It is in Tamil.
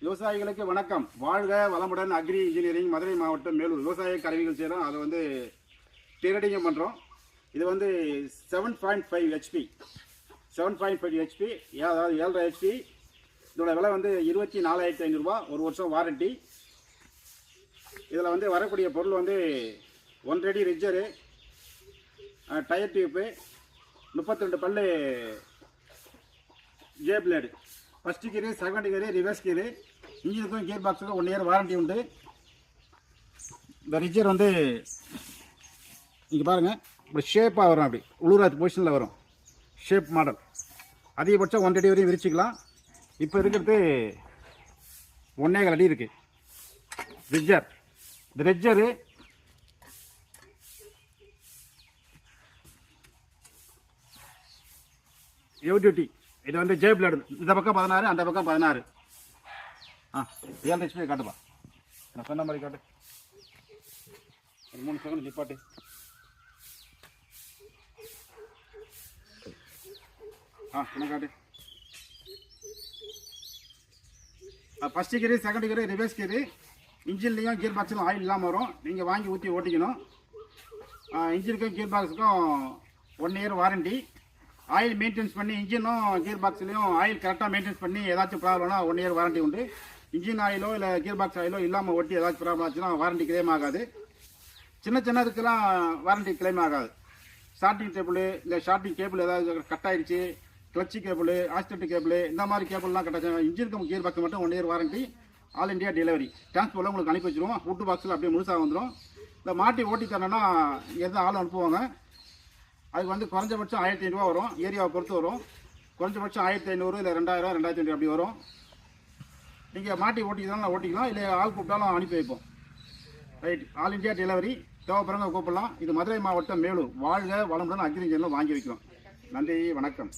விவசாயிகளுக்கு வணக்கம். வாழ்க வளமுடன். அக்ரி இன்ஜினியரிங், மதுரை மாவட்டம், மேலூர். விவசாய கருவிகள் செய்கிறோம். அதை வந்து ட்ரேடிங்கும் பண்ணுறோம். இது வந்து 7.5 ஹெச்பி 7.5 ஹெச்பி, அதாவது 7.5 ஹெச்பி. இதோட விலை வந்து 24,500 ரூபா. ஒரு வருஷம் வாரண்டி. இதில் வந்து வரக்கூடிய பொருள் வந்து 1 அடி ரிஜ்ஜரு, டயர் டியூப்பு, 32 பல்லு J blade, first gear, second gear, reverse கீரு. இன்ஜினுக்கும் கியர் பாக்ஸுக்கும் 1 இயர் வாரண்டி உண்டு. இந்த ரிஜர் வந்து இங்கே பாருங்கள், இப்படி ஷேப்பாக வரும். அப்படி உளுராத் பொசிஷனில் வரும். Shape model. அதிகபட்சம் 1 அடி வரையும் விரிச்சிக்கலாம். இப்போ இருக்கிறது 1.25 அடி இருக்குது ரிஜர். இந்த ரிஜரு டியூட்டி. இது வந்து ஜே பிளேடு. இந்த பக்கம் 16, அந்த பக்கம் 16. 7 ஹெச்பி காட்டுப்பா. நான் சொன்ன மாதிரி காட்டு. ஒரு 3 செகண்ட் நிப்பாட்டு. என்ன காட்டு. First gear, second gear, reverse gear. இன்ஜின்லேயும் கியர் பாக்ஸிலும் ஆயில் இல்லாமல் வரும். நீங்கள் வாங்கி ஊற்றி ஓட்டிக்கணும். இன்ஜினுக்கும் கியர் பாக்ஸுக்கும் 1 இயர் வாரண்டி. ஆயில் மெயின்டெனன்ஸ் பண்ணி, இன்ஜினும் கியர் பாக்ஸ்லையும் ஆயில் கரெக்டாக மெயின்டெனன்ஸ் பண்ணி ஏதாச்சும் ப்ராப்ளம்னா 1 இயர் வாரண்டி உண்டு. இன்ஜின் ஆயிலோ இல்லை கியர் பாக்ஸ் ஆயிலோ இல்லாமல் ஓட்டி ஏதாச்சும் ப்ராப்ளம் ஆச்சுன்னா வாரண்டி கிளைம் ஆகாது. சின்னதுக்கெல்லாம் வாரண்டி கிளைம் ஆகாது. ஸ்டார்டிங் கேபிள் இல்லை ஷார்ட்டிங் கேபிள் ஏதாவது கட் ஆகிடுச்சு, கிளச்சி கேபிள், ஆக்சிடென்ட் கேபிள், இந்த மாதிரி கேபிள்லாம் கட்டாச்சு. இன்ஜினுக்கு கியர் பாக்ஸ் மட்டும் 1 year warranty. All India delivery. டிரான்ஸ்போர்ட்டில் உங்களுக்கு அனுப்பி வச்சிருவோம். ஃபுட்டு பாக்ஸில் அப்படியே முழுசாக வந்துடும். இந்த மாட்டி ஓட்டி தரணும்னா எந்த ஆளும் அனுப்புவாங்க. அதுக்கு வந்து குறைஞ்சபட்சம் 1,500 ரூபா வரும். ஏரியாவை பொறுத்து வரும். குறைஞ்சபட்சம் 1,500 இல்லை 2,000, 2,500 அப்படி வரும். நீங்கள் மாட்டி ஓட்டிக்கலாம், ஓட்டிக்கலாம். இல்லை ஆள் கூப்பிட்டாலும் அனுப்பி வைப்போம். ரைட். All India delivery. தேவைப்படுறவங்க கூப்பிடலாம். இது மதுரை மாவட்டம், மேலூர். வாழ்க வளமுடன் அக்ரி இன்ஜினியரில் வாங்கி வைக்கிறோம். நன்றி, வணக்கம்.